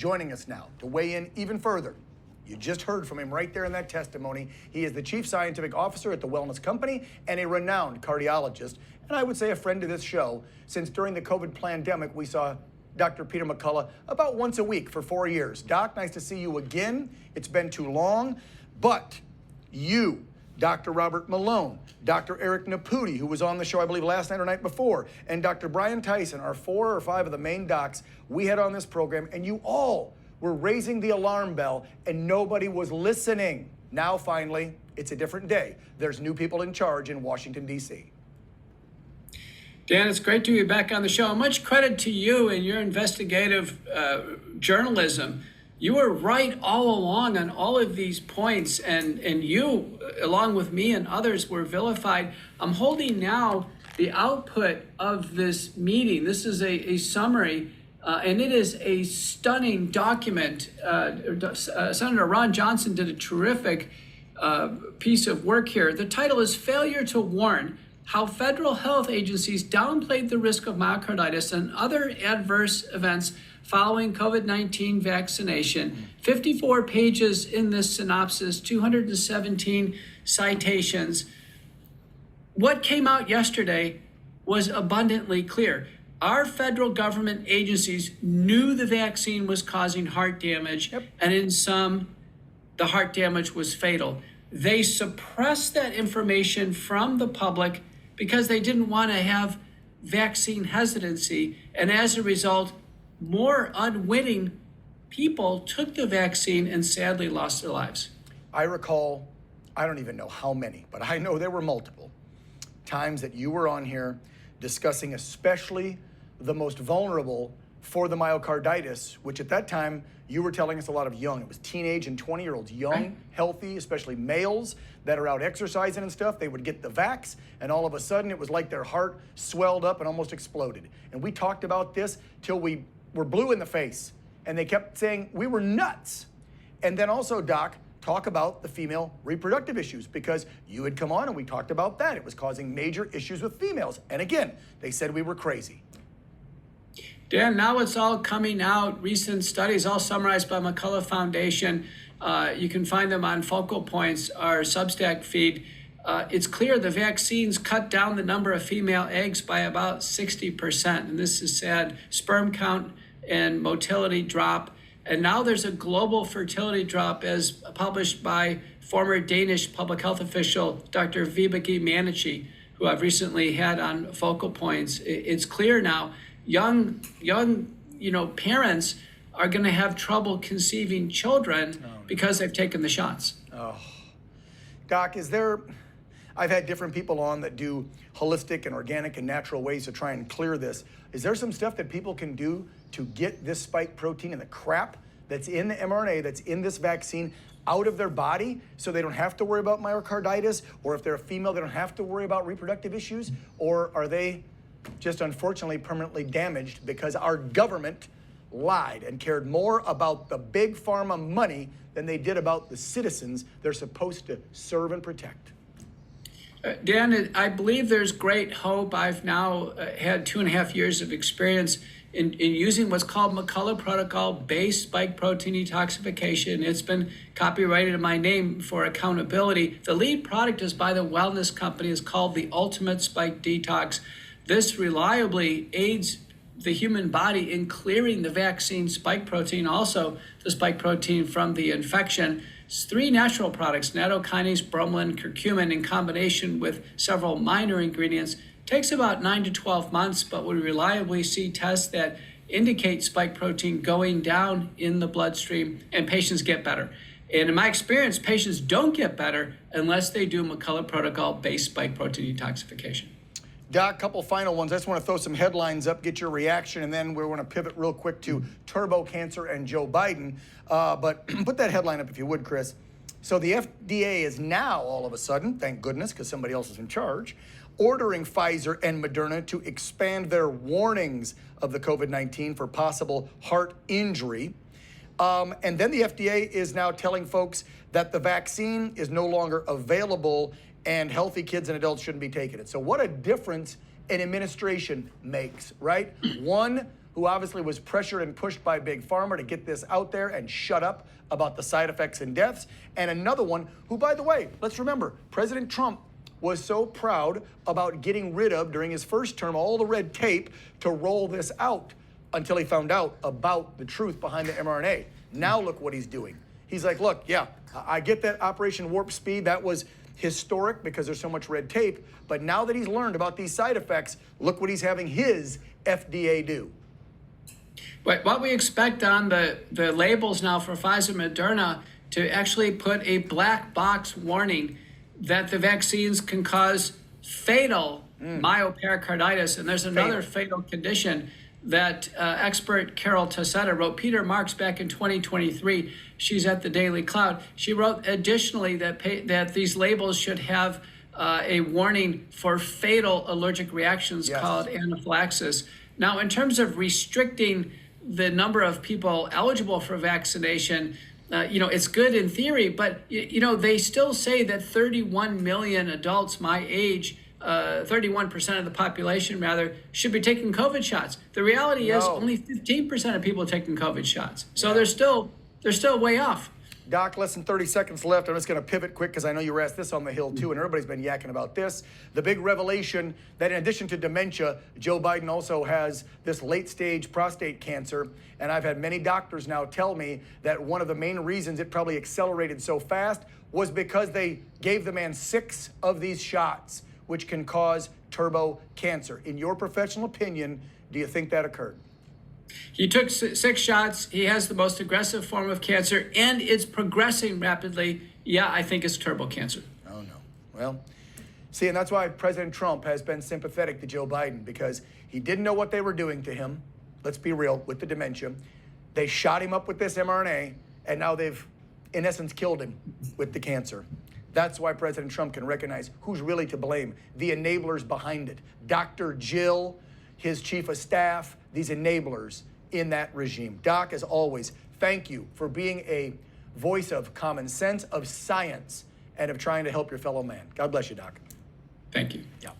joining us now to weigh in even further. You just heard from him right there in that testimony. He is the Chief Scientific Officer at the Wellness Company and a renowned cardiologist, and I would say a friend to this show, since during the COVID pandemic, we saw Dr. Peter McCullough about once a week for 4 years. Doc, nice to see you again. It's been too long, but you, Dr. Robert Malone, Dr. Eric Naputi, who was on the show, I believe, last night or night before, and Dr. Brian Tyson are 4 or 5 of the main docs we had on this program, and you all were raising the alarm bell, and nobody was listening. Now, finally, it's a different day. There's new people in charge in Washington, D.C. Dan, it's great to be back on the show. Much credit to you and your investigative journalism. You were right all along on all of these points, and you, along with me and others, were vilified. I'm holding now the output of this meeting. This is a summary, and it is a stunning document. Senator Ron Johnson did a terrific piece of work here. The title is Failure to Warn: How Federal Health Agencies Downplayed the Risk of Myocarditis and Other Adverse Events Following COVID-19 Vaccination. 54 pages in this synopsis, 217 citations. What came out yesterday was abundantly clear. Our federal government agencies knew the vaccine was causing heart damage, and in some, the heart damage was fatal. They suppressed that information from the public because they didn't want to have vaccine hesitancy, and as a result, more unwitting people took the vaccine and sadly lost their lives. I recall, I don't even know how many, but I know there were multiple times that you were on here discussing especially the most vulnerable for the myocarditis, which at that time you were telling us a lot of young, it was teenage and 20-year-olds, young, right, healthy, especially males that are out exercising and stuff. They would get the vax, and all of a sudden it was like their heart swelled up and almost exploded. And we talked about this till we were blue in the face, and they kept saying we were nuts. And then also, Doc, talk about the female reproductive issues, because you had come on and we talked about that. It was causing major issues with females. And again, they said we were crazy. Dan, now it's all coming out. Recent studies, all summarized by McCullough Foundation. You can find them on Focal Points, our Substack feed. It's clear the vaccines cut down the number of female eggs by about 60%. And this is sad. Sperm count and motility drop. And now there's a global fertility drop, as published by former Danish public health official, Dr. Vibeke Manichi, who I've recently had on Focal Points. It's clear now, young parents are going to have trouble conceiving children because they've taken the shots. Oh, Doc, I've had different people on that do holistic and organic and natural ways to try and clear this. Is there some stuff that people can do to get this spike protein and the crap that's in the mRNA, that's in this vaccine, out of their body so they don't have to worry about myocarditis? Or if they're a female, they don't have to worry about reproductive issues? Or are they just unfortunately permanently damaged because our government lied and cared more about the big pharma money than they did about the citizens they're supposed to serve and protect? Dan, I believe there's great hope. I've now had 2.5 years of experience in using what's called McCullough protocol-based spike protein detoxification. It's been copyrighted in my name for accountability. The lead product is by the Wellness Company. It's called the Ultimate Spike Detox. This reliably aids the human body in clearing the vaccine spike protein, also the spike protein from the infection. It's 3 natural products, nattokinase, bromelain, curcumin, in combination with several minor ingredients. Takes about 9 to 12 months, but we reliably see tests that indicate spike protein going down in the bloodstream, and patients get better. And in my experience, patients don't get better unless they do McCullough protocol-based spike protein detoxification. Doc, couple final ones. I just want to throw some headlines up, get your reaction, and then we want to pivot real quick to turbo cancer and Joe Biden. But put that headline up if you would, Chris. So the FDA is now all of a sudden, thank goodness, because somebody else is in charge, ordering Pfizer and Moderna to expand their warnings of the COVID-19 for possible heart injury. And then the FDA is now telling folks that the vaccine is no longer available and healthy kids and adults shouldn't be taking it. So what a difference an administration makes, right? One who obviously was pressured and pushed by Big Pharma to get this out there and shut up about the side effects and deaths. And another one who, by the way, let's remember, President Trump was so proud about getting rid of, during his first term, all the red tape to roll this out until he found out about the truth behind the mRNA. Now look what he's doing. He's like, look, yeah, I get that Operation Warp Speed. That was historic because there's so much red tape. But now that he's learned about these side effects, look what he's having his FDA do. But what we expect on the labels now for Pfizer and Moderna to actually put a black box warning that the vaccines can cause fatal myocarditis. And there's another fatal condition that expert Carol Tassetta wrote. Peter Marks back in 2023, she's at the Daily Clout. She wrote additionally that these labels should have a warning for fatal allergic reactions called anaphylaxis. Now, in terms of restricting the number of people eligible for vaccination, it's good in theory, but they still say that 31 million adults my age, 31% of the population rather, should be taking COVID shots. The reality is only 15% of people are taking COVID shots. So they're still way off. Doc, less than 30 seconds left. I'm just going to pivot quick because I know you were asked this on the Hill too, and everybody's been yakking about this. The big revelation that in addition to dementia, Joe Biden also has this late-stage prostate cancer. And I've had many doctors now tell me that one of the main reasons it probably accelerated so fast was because they gave the man 6 of these shots, which can cause turbo cancer. In your professional opinion, do you think that occurred? He took 6 shots. He has the most aggressive form of cancer, and it's progressing rapidly. Yeah, I think it's turbo cancer. Oh, no. Well, see, and that's why President Trump has been sympathetic to Joe Biden, because he didn't know what they were doing to him. Let's be real, with the dementia. They shot him up with this mRNA, and now they've, in essence, killed him with the cancer. That's why President Trump can recognize who's really to blame, the enablers behind it. Dr. Jill, his chief of staff, these enablers in that regime. Doc, as always, thank you for being a voice of common sense, of science, and of trying to help your fellow man. God bless you, Doc. Thank you. Yeah.